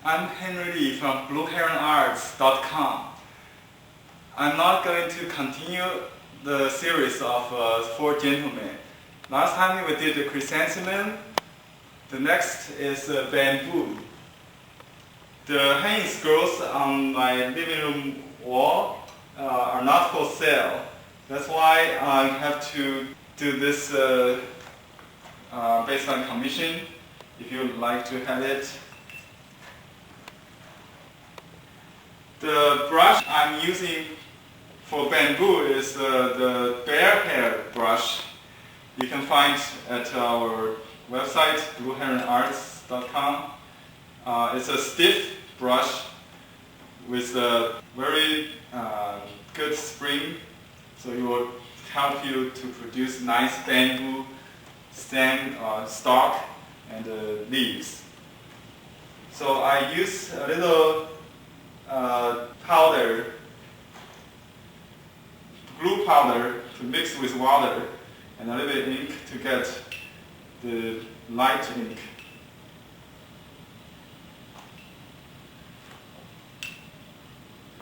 I'm Henry Lee from blueheronarts.com. I'm not going to continue the series of four gentlemen. Last time we did the chrysanthemum. The next is bamboo. The hanging scrolls on my living room wall are not for sale. That's why I have to do this based on commission. If you would like to have it. The brush I'm using for bamboo is the bear hair brush. You can find at our website, blueheronarts.com. It's a stiff brush with a very good spring, so it will help you to produce nice bamboo stem, stalk, and leaves. So I use a little powder, glue powder, to mix with water and a little bit ink to get the light ink.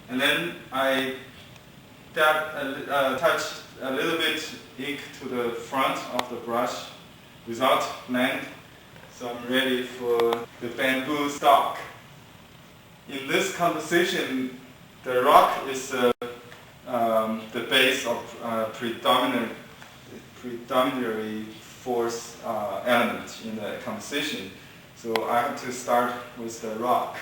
And then I touch a little bit ink to the front of the brush without blend. So I'm ready for the bamboo stalk. In this composition, the rock is the base of predominantly fourth element in the composition. So I have to start with the rock.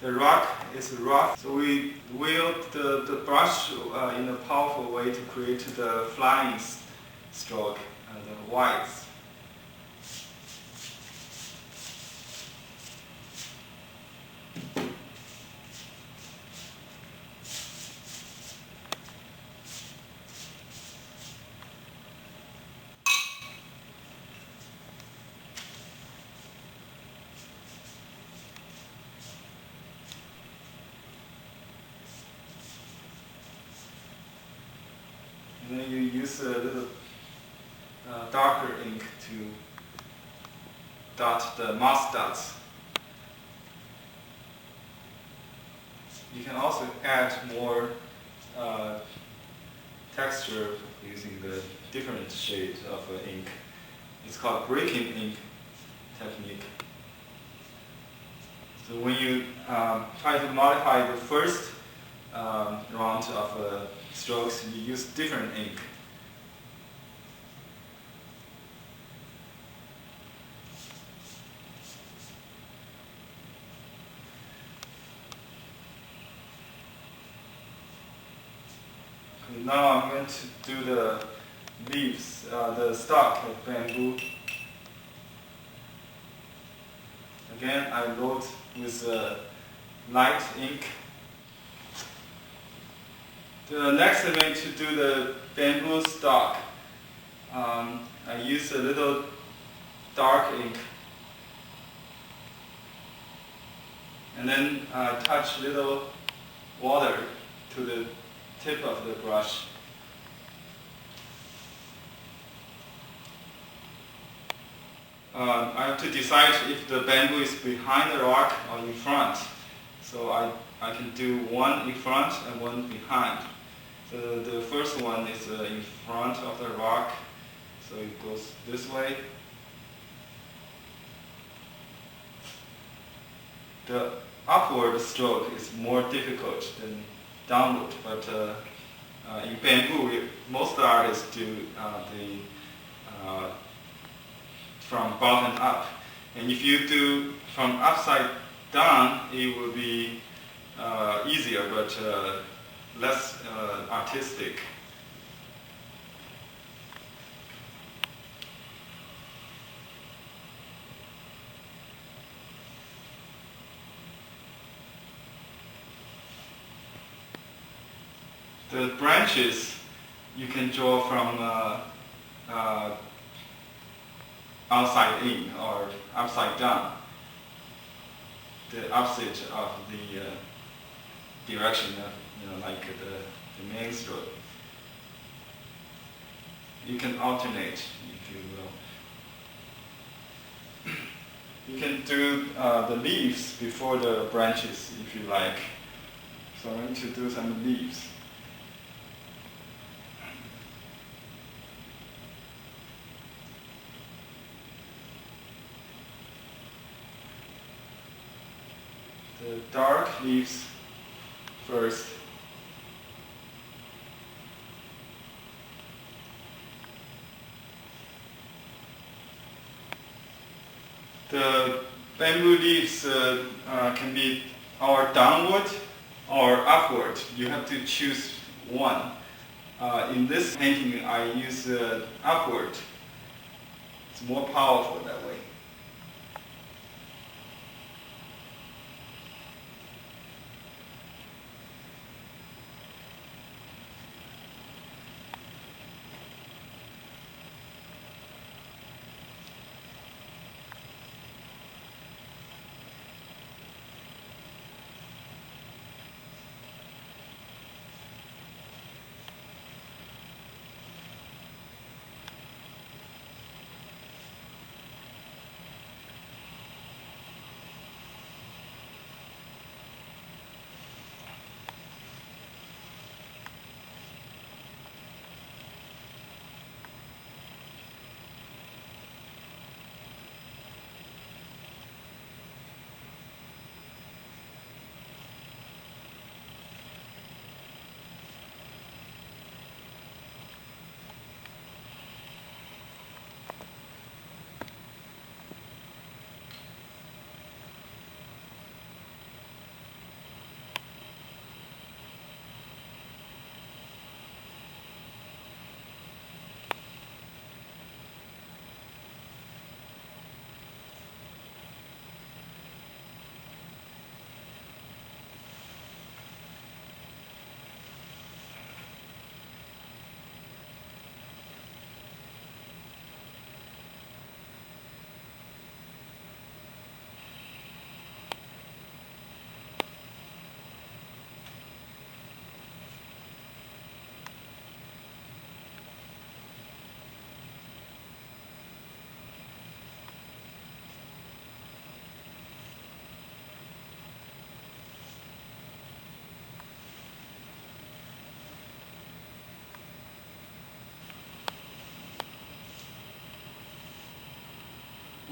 The rock is rough, so we wield the brush in a powerful way to create the flying stroke, the whites. And then you use a little darker ink to dot the moss dots. You can also add more texture using the different shade of ink. It's called breaking ink technique. So when you try to modify the first round of strokes, you use different ink. Okay, now I'm going to do the leaves, the stalk of bamboo. Again, I wrote with light ink. The next way to do the bamboo stalk, I use a little dark ink, and then touch little water to the tip of the brush. I have to decide if the bamboo is behind the rock or in front. So I can do one in front and one behind. So the first one is in front of the rock, so it goes this way. The upward stroke is more difficult than downward, but in bamboo, most artists do from bottom up. And if you do from upside down, it will be easier, but less artistic. The branches you can draw from outside in or upside down, the opposite of the direction of, like the main stroke. You can alternate, if you will. You can do the leaves before the branches if you like. So I'm going to do some leaves. The dark leaves first. The bamboo leaves can be or downward or upward. You have to choose one. In this painting, I use upward. It's more powerful that way.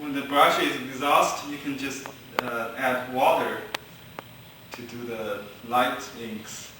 When the brush is exhausted, you can just add water to do the light inks.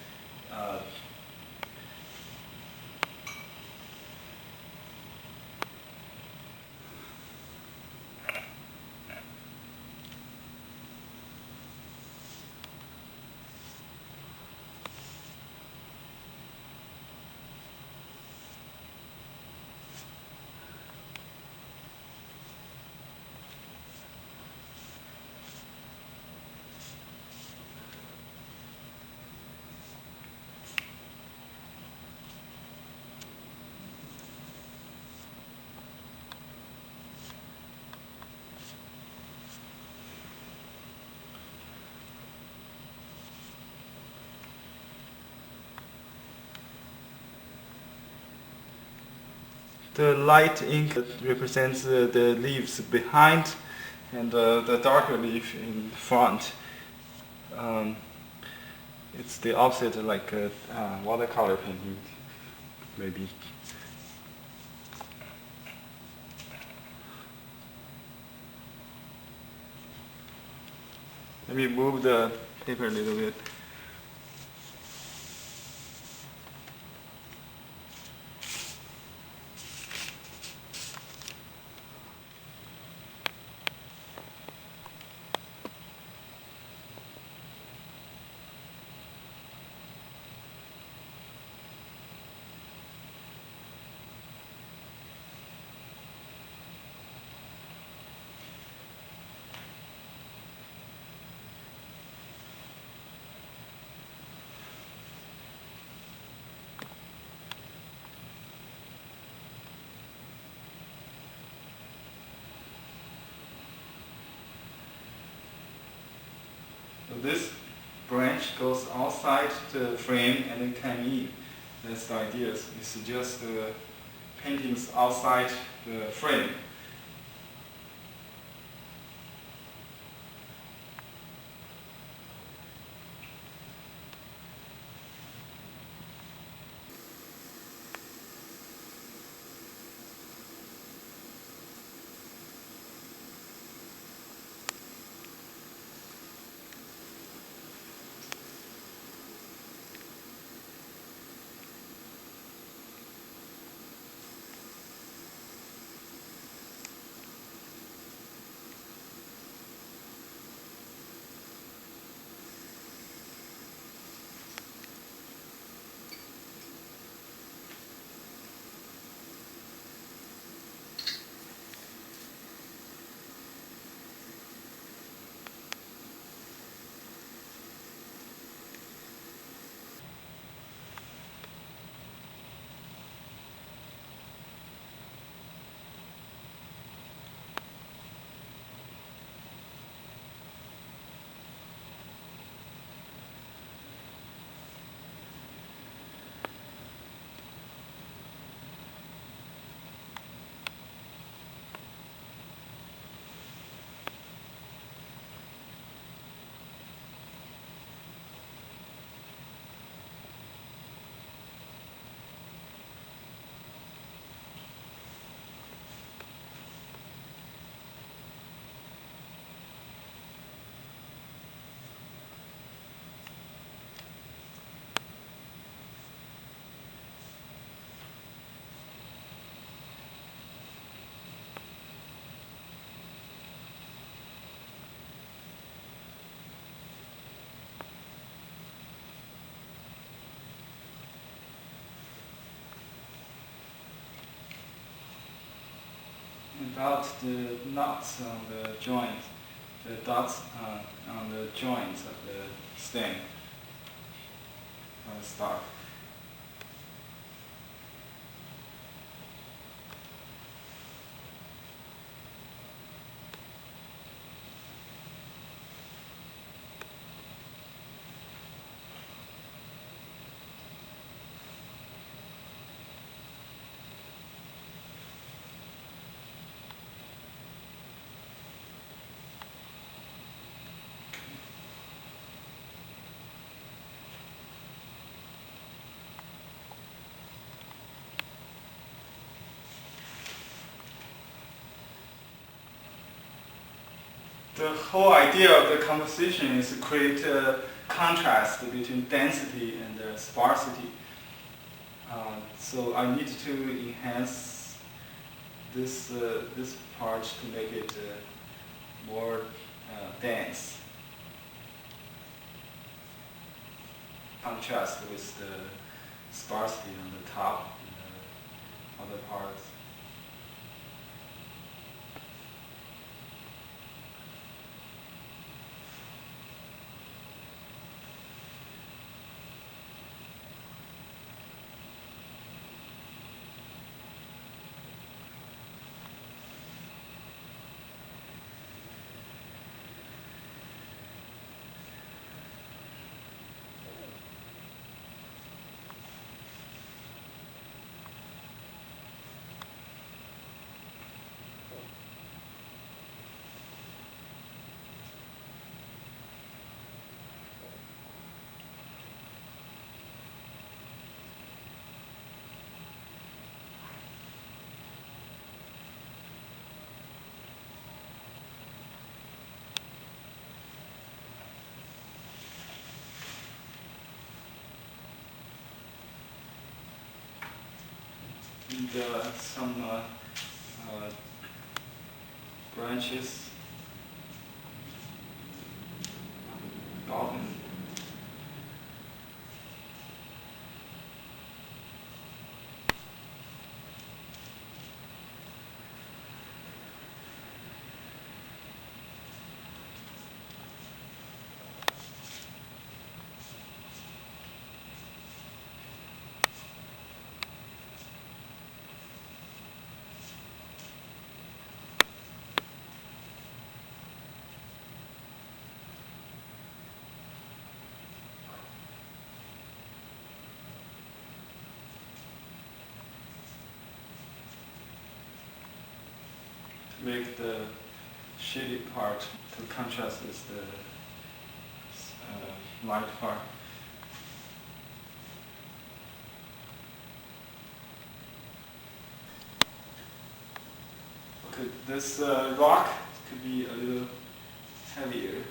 The light ink represents the leaves behind and the darker leaf in front. It's the opposite like watercolor painting, maybe. Let me move the paper a little bit. This branch goes outside the frame and then come in. That's the idea. It's just the paintings outside the frame. about the knots on the joint, the dots on the joints of the stem on the stalk. The whole idea of the composition is to create a contrast between density and sparsity. So I need to enhance this part to make it more dense. Contrast with the sparsity on the top and the other parts. And some branches, dolphin. Make the shady part to contrast with the light part. Okay, this rock could be a little heavier.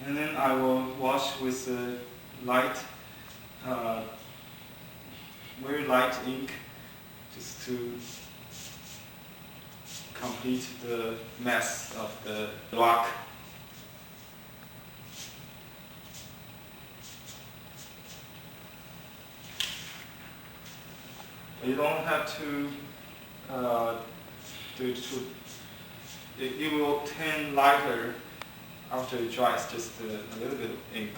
And then I will wash with light, very light ink, just to complete the mess of the rock. You don't have to do it too. It will turn lighter after it dries, just a little bit of ink.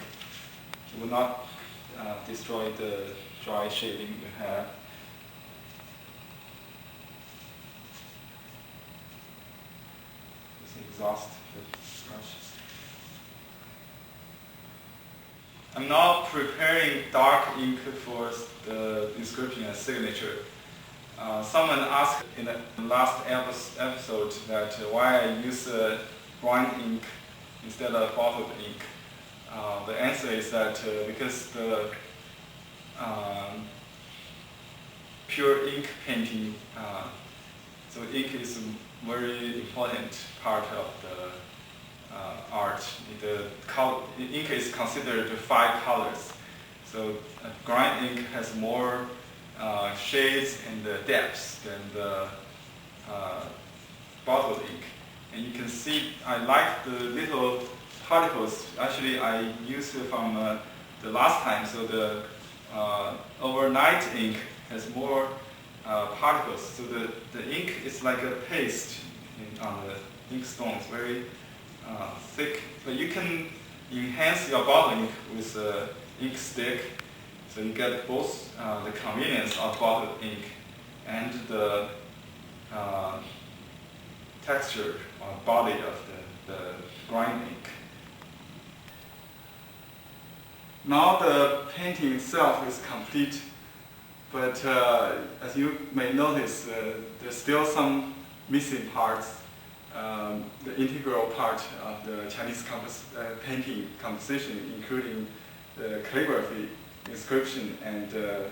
It will not destroy the dry shading you have. Just exhaust the brush. I'm now preparing dark ink for the inscription and signature. Someone asked in the last episode that why I use brown ink instead of bottled ink. the answer is that because the pure ink painting, so ink is a very important part of the art. Ink is considered 5 colors. So grind ink has more shades and depths than the bottled ink. And you can see I like the little particles. Actually, I used it from the last time. So the overnight ink has more particles. So the ink is like a paste on the ink stone. It's very thick. But you can enhance your bottle ink with ink stick. So you get both the convenience of bottled ink and the texture or body of the grind ink. Now the painting itself is complete, but as you may notice, there's still some missing parts. The integral part of the Chinese painting composition, including the calligraphy, inscription, and the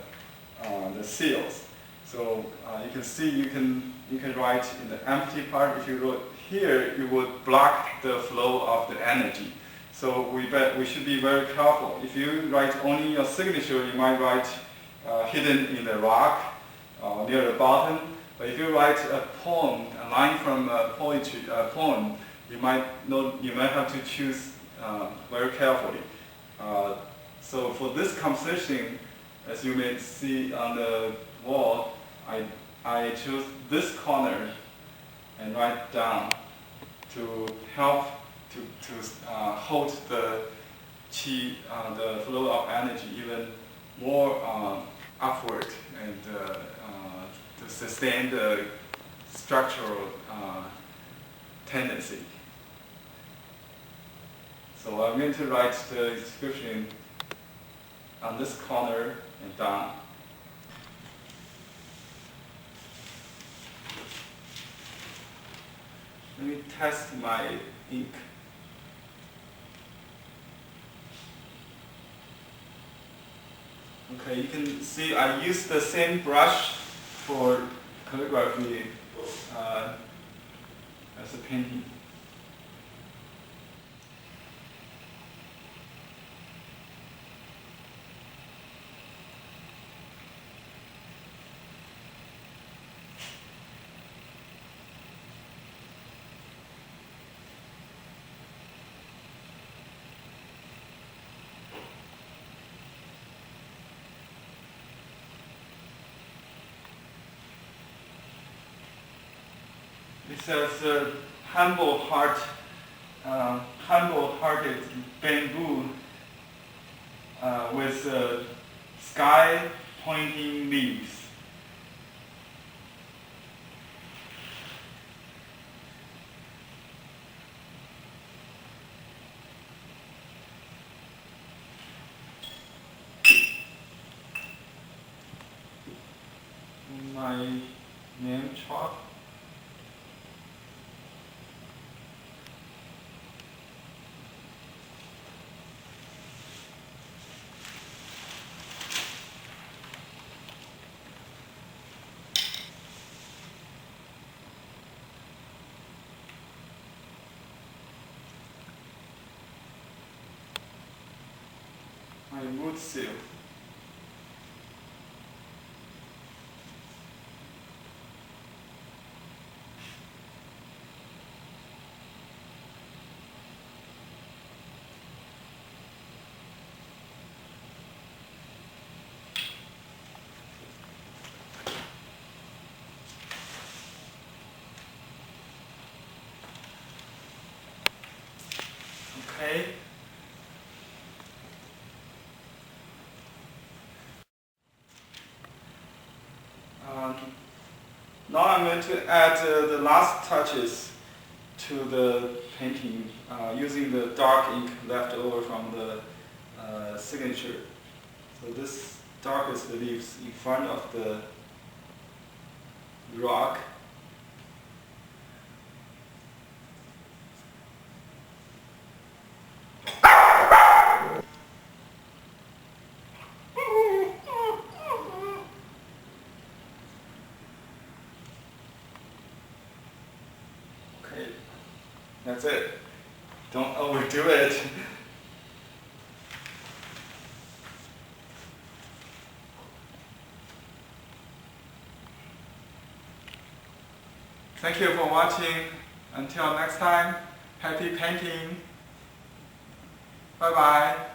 seals. So you can see you can write in the empty part. If you wrote here, you would block the flow of the energy. So we should be very careful. If you write only your signature, you might write hidden in the rock near the bottom. But if you write a poem, a line from a poem, you might have to choose very carefully. So for this composition, as you may see on the wall, I choose this corner and write down to help to hold the qi, the flow of energy even more upward and to sustain the structural tendency. So I'm going to write the inscription on this corner and down. Let me test my ink. Okay, you can see I use the same brush for calligraphy as a painting. It says humble-hearted bamboo with sky-pointing leaves. My name chalk. My wood seal. Okay. Now I'm going to add the last touches to the painting using the dark ink left over from the signature. So this darkest leaves in front of the rock. That's it. Don't overdo it. Thank you for watching. Until next time, happy painting. Bye bye.